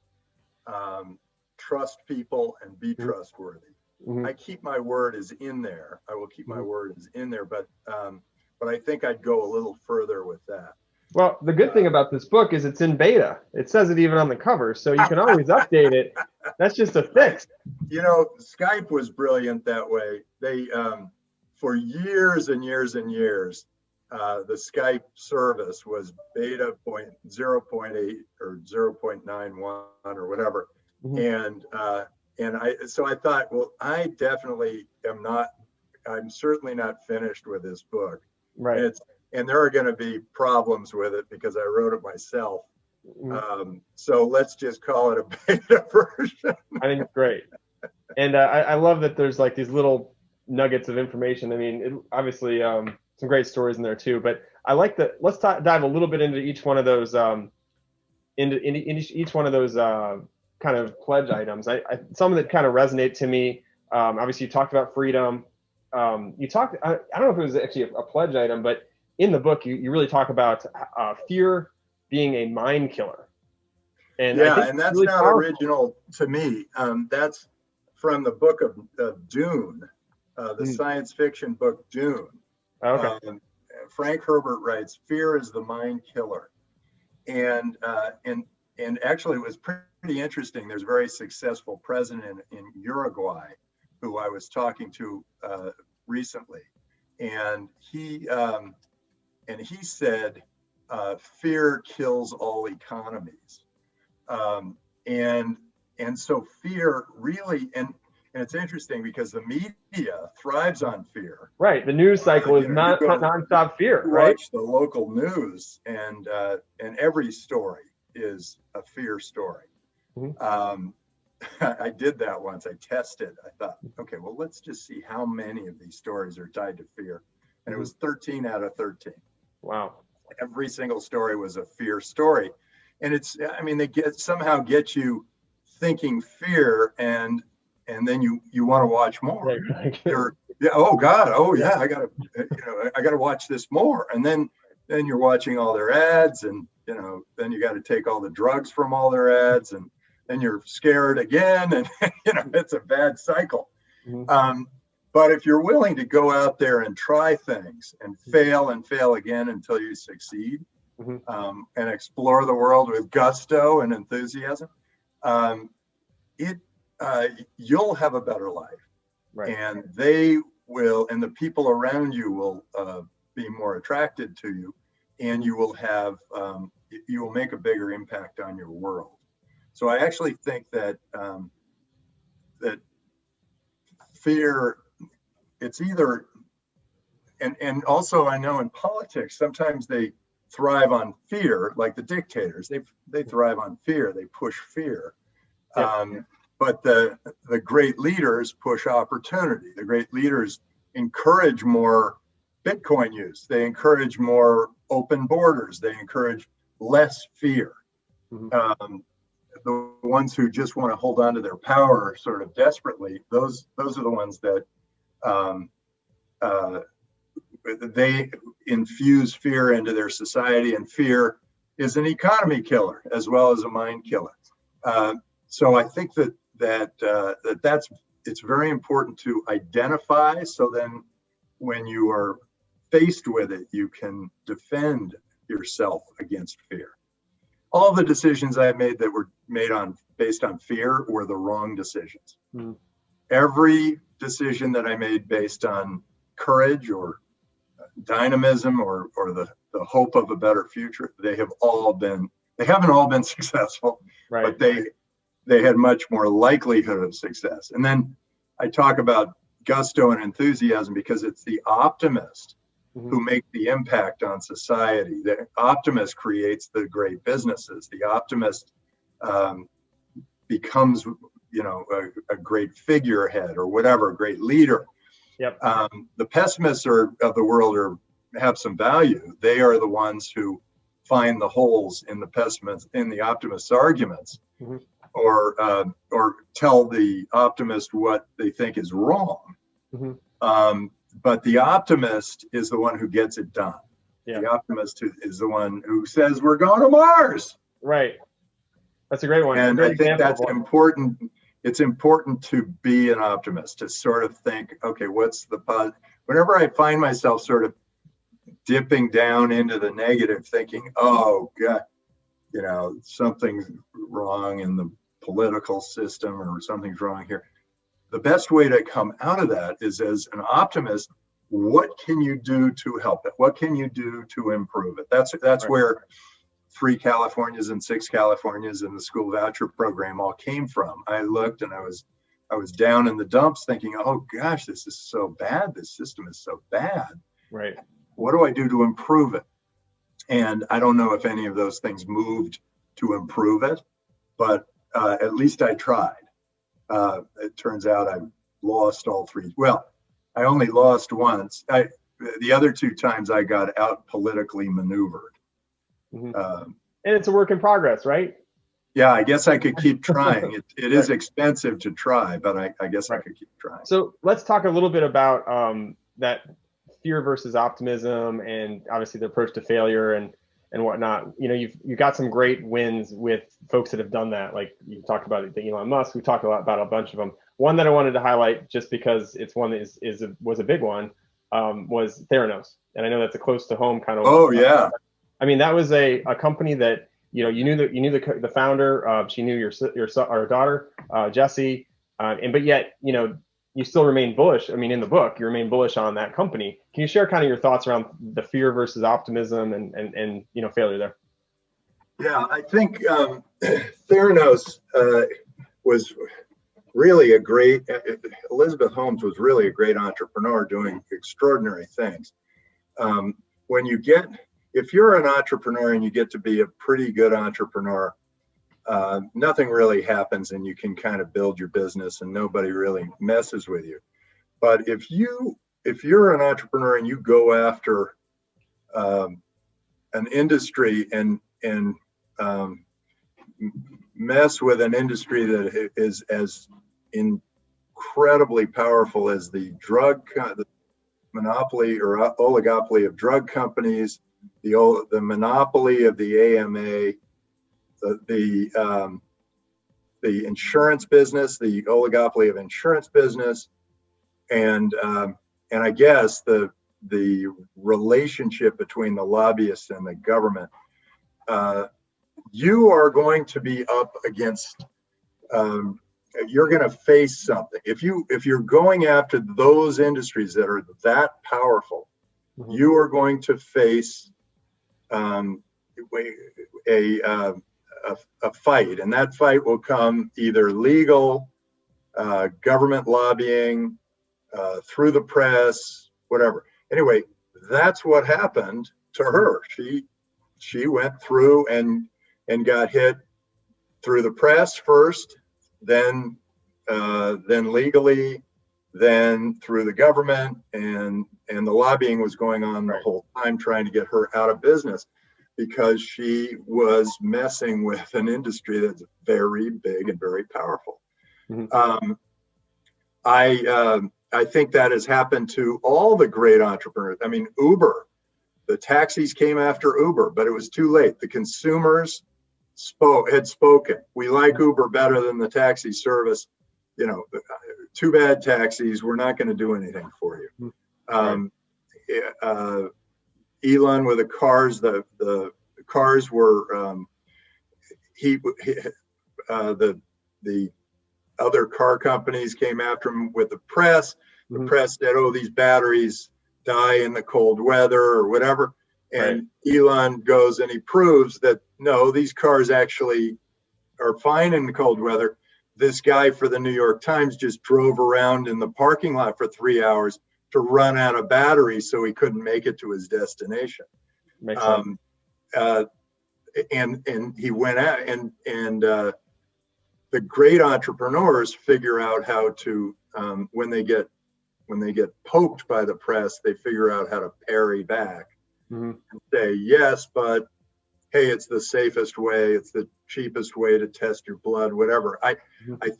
Trust people and be trustworthy. Mm-hmm. I keep my word is in there. I will keep my word is in there, but I think I'd go a little further with that. Well, the good thing about this book is it's in beta. It says it even on the cover, so you can always update it. That's just a fix. You know, Skype was brilliant that way. They, for years and years and years, the Skype service was beta 0.8 or 0.91 or whatever. Mm-hmm. And I thought, well, I definitely I'm certainly not finished with this book. Right. And there are going to be problems with it because I wrote it myself. Mm-hmm. So let's just call it a beta version. I think it's great. And I love that there's like these little nuggets of information. I mean, obviously some great stories in there too, but I like that. Let's dive a little bit into each one of those, each one of those kind of pledge items. Some of that kind of resonate to me. Obviously you talked about freedom. You talked, I don't know if it was actually a pledge item, but in the book, you really talk about fear being a mind killer. And yeah, and that's really not powerful. Original to me. That's from the book of Dune, the science fiction book Dune. Okay. Frank Herbert writes, "Fear is the mind killer," and actually it was pretty interesting. There's a very successful president in Uruguay who I was talking to recently, and he said fear kills all economies. And so fear really, and it's interesting because the media thrives on fear. Right. The news cycle is not nonstop fear, right? Watch the local news, and every story is a fear story. Mm-hmm. I did that once. I tested. I thought, okay, well, let's just see how many of these stories are tied to fear. And it was 13 out of 13. Wow. Every single story was a fear story. And they somehow get you thinking fear, and then you want to watch more. Oh God, oh yeah, I gotta watch this more. And then you're watching all their ads, and then you got to take all the drugs from all their ads, and then you're scared again, and it's a bad cycle. Mm-hmm. But if you're willing to go out there and try things and fail again until you succeed, mm-hmm. And explore the world with gusto and enthusiasm, you'll have a better life. Right. And they will, and the people around you will be more attracted to you, and you will make a bigger impact on your world. So I actually think that that fear, it's either, and also I know in politics sometimes they thrive on fear, like the dictators. They thrive on fear. They push fear. Yeah. But the great leaders push opportunity. The great leaders encourage more Bitcoin use. They encourage more open borders. They encourage less fear. Mm-hmm. The ones who just want to hold on to their power sort of desperately, those are the ones that they infuse fear into their society, and fear is an economy killer as well as a mind killer. So I think that's it's very important to identify, so then when you are faced with it, you can defend yourself against fear. All the decisions I made that were based on fear were the wrong decisions. Mm. Every decision that I made based on courage or dynamism or the hope of a better future, they haven't all been successful, right. But they had much more likelihood of success. And then I talk about gusto and enthusiasm because it's the optimist mm-hmm. who make the impact on society. The optimist creates the great businesses. The optimist becomes, a great figurehead or whatever, a great leader. Yep. The pessimists of the world have some value. They are the ones who find the holes in the optimist's arguments, mm-hmm. or tell the optimist what they think is wrong. Mm-hmm. But the optimist is the one who gets it done. Yeah. The optimist is the one who says we're going to Mars. Right. That's a great one. And I think that's important. It's important to be an optimist, to sort of think, okay, what's the positive? Whenever I find myself sort of dipping down into the negative, thinking, oh God, something's wrong in the political system or something's wrong here. The best way to come out of that is, as an optimist, what can you do to help it? What can you do to improve it? That's right. Where 3 Californias and 6 Californias in the school voucher program all came from. I looked and I was down in the dumps thinking, oh gosh, this is so bad. This system is so bad. Right. What do I do to improve it? And I don't know if any of those things moved to improve it, but at least I tried. It turns out I lost all 3. Well, I only lost once. The other 2 times I got out politically maneuvered. Mm-hmm. And it's a work in progress, right? Yeah, I guess I could keep trying. It is expensive to try, but I guess I could keep trying. So let's talk a little bit about that fear versus optimism, and obviously the approach to failure and whatnot. You've got some great wins with folks that have done that. Like you talked about Elon Musk. We talked about a bunch of them. One that I wanted to highlight, just because it's one that was a big one, was Theranos, and I know that's a close to home kind of. Oh yeah. I mean, that was a company that you knew the founder. She knew your daughter, Jessie, but yet you still remain bullish. I mean, in the book, you remain bullish on that company. Can you share kind of your thoughts around the fear versus optimism and failure there? Yeah, I think Theranos was really a great, Elizabeth Holmes was really a great entrepreneur doing extraordinary things. If you're an entrepreneur and you get to be a pretty good entrepreneur, nothing really happens and you can kind of build your business and nobody really messes with you. But if you're an entrepreneur and you go after an industry and mess with an industry that is as incredibly powerful as the monopoly or oligopoly of drug companies, the monopoly of the AMA, the insurance business, the oligopoly of insurance business, and I guess the relationship between the lobbyists and the government, you are going to be up against. You're going to face something if you're going after those industries that are that powerful. Mm-hmm. You are going to face a fight, and that fight will come either legal, government lobbying, through the press, whatever. Anyway, that's what happened to her. She went through and got hit through the press first, then legally, then through the government, and the lobbying was going on the whole time trying to get her out of business because she was messing with an industry that's very big and very powerful. Mm-hmm. I think that has happened to all the great entrepreneurs. I mean, Uber, the taxis came after Uber, but it was too late. The consumers had spoken. We like Uber better than the taxi service. Too bad taxis. We're not going to do anything for you. Elon with the cars. The cars were the other car companies came after him with the press. The mm-hmm. press said, "Oh, these batteries die in the cold weather," or whatever. And Elon goes and he proves that no, these cars actually are fine in the cold weather. This guy for the New York Times just drove around in the parking lot for 3 hours to run out of batteries, so he couldn't make it to his destination. Makes sense. And he went out and the great entrepreneurs figure out how to when they get poked by the press, they figure out how to parry back. Mm-hmm. And say, yes, but hey, it's the safest way, it's the cheapest way to test your blood, whatever. I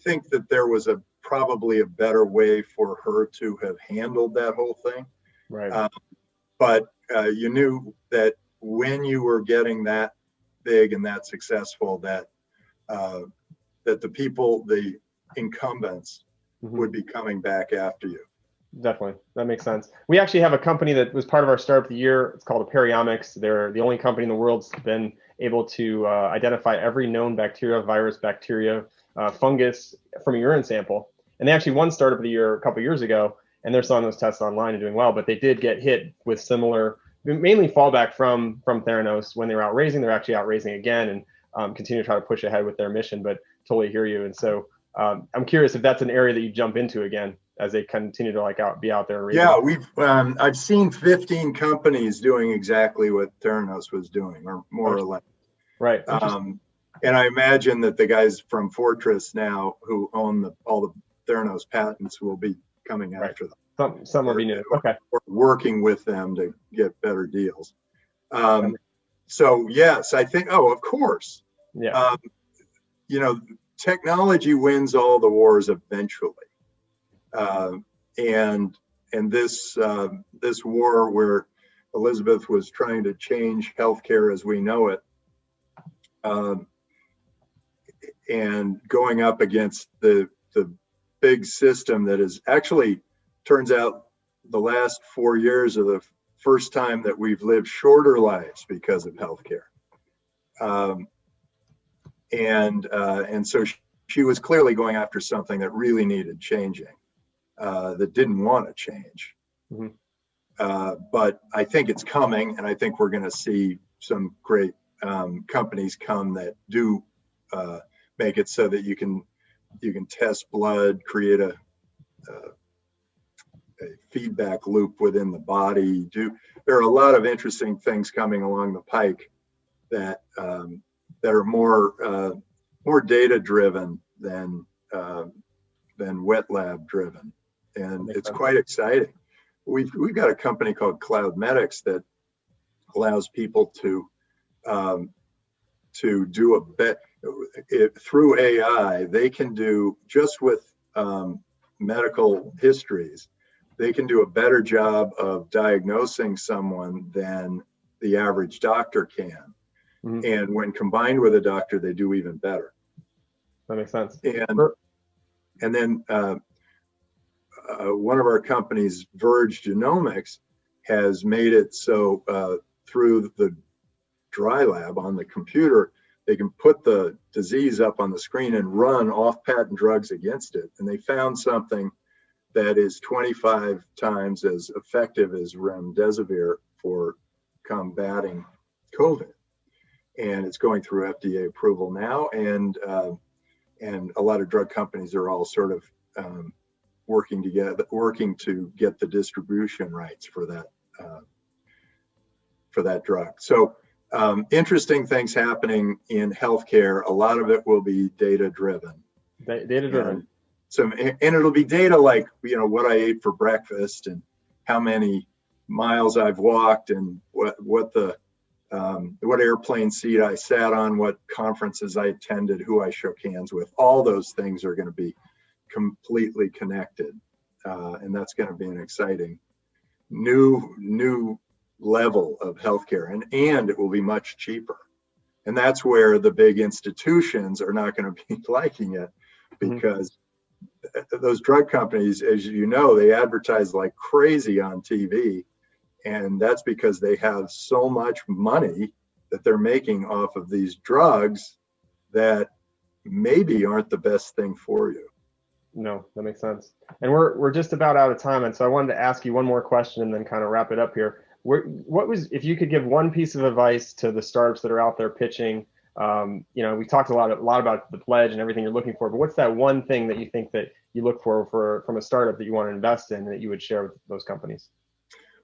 think that there was probably a better way for her to have handled that whole thing. Right. But you knew that when you were getting that big and that successful, that the people, the incumbents, mm-hmm. would be coming back after you. Definitely. That makes sense. We actually have a company that was part of our Startup of the Year. It's called Periomics. They're the only company in the world that's been able to identify every known bacteria, virus, bacteria, fungus from a urine sample. And they actually won Startup of the Year a couple of years ago, and they're selling those tests online and doing well. But they did get hit with similar, mainly fallback from Theranos when they were out raising. They're actually out raising again and continue to try to push ahead with their mission, but totally hear you. And so I'm curious if that's an area that you jump into again as they continue to be out there. Yeah, I've seen 15 companies doing exactly what Theranos was doing, or more or less. Right. And I imagine that the guys from Fortress now who own all the Theranos patents will be coming after them. Some will be new. Okay. Or working with them to get better deals. So yes, I think. Oh, of course. Yeah. Technology wins all the wars eventually. And this war where Elizabeth was trying to change healthcare as we know it, and going up against the big system that is actually, turns out the last 4 years are the first time that we've lived shorter lives because of healthcare. And so she was clearly going after something that really needed changing. that didn't want to change. But I think it's coming, and I think we're going to see some great companies come that do make it so that you can test blood, create a feedback loop within the body. There are a lot of interesting things coming along the pike that are more data driven than wet lab driven, and it's quite exciting. We've got a company called Cloudmetics that allows people to do a bet through AI. They can do, just with medical histories, they can do a better job of diagnosing someone than the average doctor can. And when combined with a doctor, they do even better. That makes sense. And then one of our companies, Verge Genomics, has made it so through the dry lab on the computer, they can put the disease up on the screen and run off-patent drugs against it. And they found something that is 25 times as effective as remdesivir for combating COVID. And it's going through FDA approval now. And a lot of drug companies are all sort of working to get the distribution rights for that drug. So interesting things happening in healthcare. A lot of it will be data driven. Data driven. And it'll be data like, what I ate for breakfast and how many miles I've walked and what airplane seat I sat on, what conferences I attended, who I shook hands with. All those things are going to be completely connected, and that's going to be an exciting new level of healthcare, and it will be much cheaper. And that's where the big institutions are not going to be liking it, because those drug companies, as you know, they advertise like crazy on TV, and that's because they have so much money that they're making off of these drugs that maybe aren't the best thing for you. No, that makes sense. And we're just about out of time, and so I wanted to ask you one more question and then kind of wrap it up here. If you could give one piece of advice to the startups that are out there pitching? We talked a lot about the pledge and everything you're looking for, but what's that one thing that you think that you look for from a startup that you want to invest in that you would share with those companies?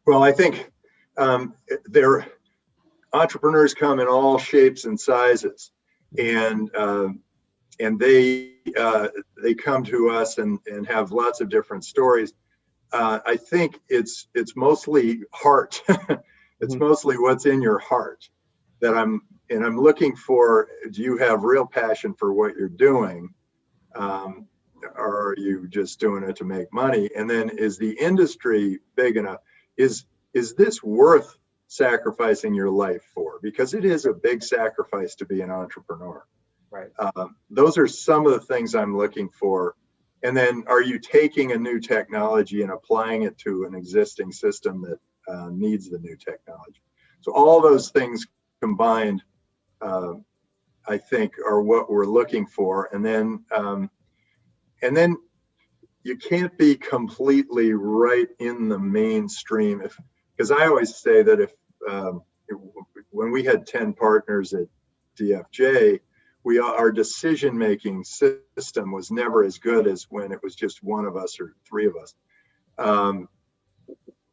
Well, I think entrepreneurs come in all shapes and sizes, and they come to us and have lots of different stories. I think it's mostly heart. It's mostly what's in your heart that I'm looking for. Do you have real passion for what you're doing? Or are you just doing it to make money? And then, is the industry big enough? Is this worth sacrificing your life for? Because it is a big sacrifice to be an entrepreneur. Right. Those are some of the things I'm looking for. And then, are you taking a new technology and applying it to an existing system that needs the new technology? So all those things combined, I think, are what we're looking for. And then you can't be completely right in the mainstream, because I always say that when we had 10 partners at DFJ, our decision-making system was never as good as when it was just one of us or three of us,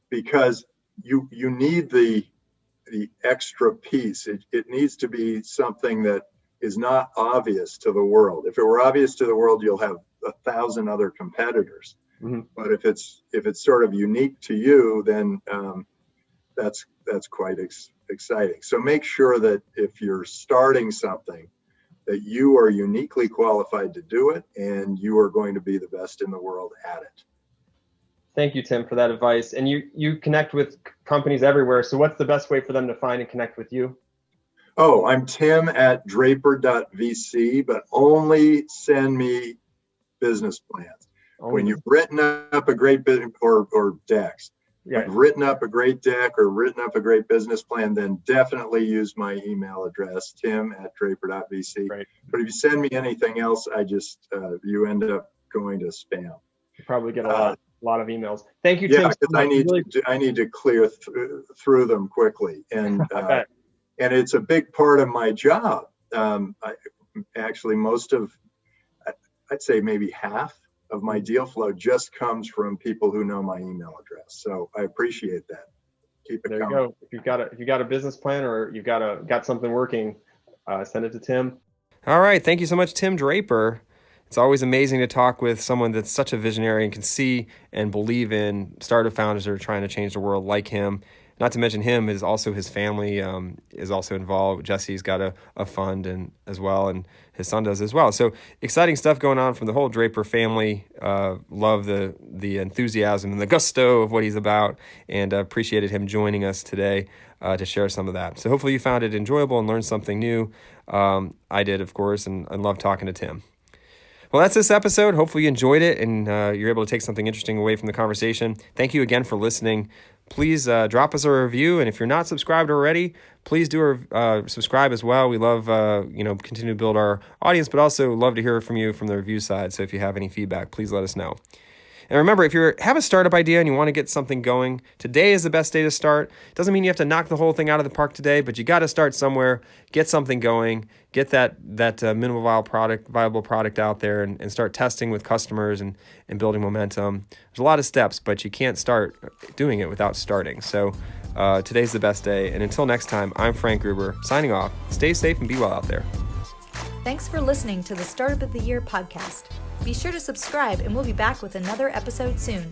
because you need the extra piece. It needs to be something that is not obvious to the world. If it were obvious to the world, you'll have 1,000 other competitors. But if it's sort of unique to you, then that's quite exciting. So make sure that if you're starting something, that you are uniquely qualified to do it, and you are going to be the best in the world at it. Thank you, Tim, for that advice. And you connect with companies everywhere. So what's the best way for them to find and connect with you? Oh, I'm Tim at draper.vc, but only send me business plans. When you've written up a great business or decks, I've written up a great deck or written up a great business plan, then definitely use my email address, tim@draper.vc. Right. But if you send me anything else, you end up going to spam. You probably get a lot. lot of emails. Thank you, Tim. Yeah, because I need to clear through them quickly, and and it's a big part of my job. Actually, I'd say maybe half of my deal flow just comes from people who know my email address. So I appreciate that. Keep it there coming. You go. If you got a business plan or you've got something working, send it to Tim. All right. Thank you so much, Tim Draper. It's always amazing to talk with someone that's such a visionary and can see and believe in startup founders that are trying to change the world like him. Not to mention him is also his family is also involved. Jesse's got a fund as well, and his son does as well. So exciting stuff going on from the whole Draper family. Love the enthusiasm and the gusto of what he's about, and appreciated him joining us today to share some of that. So hopefully you found it enjoyable and learned something new. I did, of course, and love talking to Tim. Well, that's this episode. Hopefully you enjoyed it and you're able to take something interesting away from the conversation. Thank you again for listening. Please drop us a review, and if you're not subscribed already, please do subscribe as well. We love continue to build our audience, but also love to hear from you from the review side. So if you have any feedback, please let us know. And remember, if you have a startup idea and you want to get something going, today is the best day to start. Doesn't mean you have to knock the whole thing out of the park today, but you got to start somewhere, get something going, get that minimal viable product out there, and start testing with customers and building momentum. There's a lot of steps, but you can't start doing it without starting. So today's the best day. And until next time, I'm Frank Gruber, signing off. Stay safe and be well out there. Thanks for listening to the Startup of the Year podcast. Be sure to subscribe, and we'll be back with another episode soon.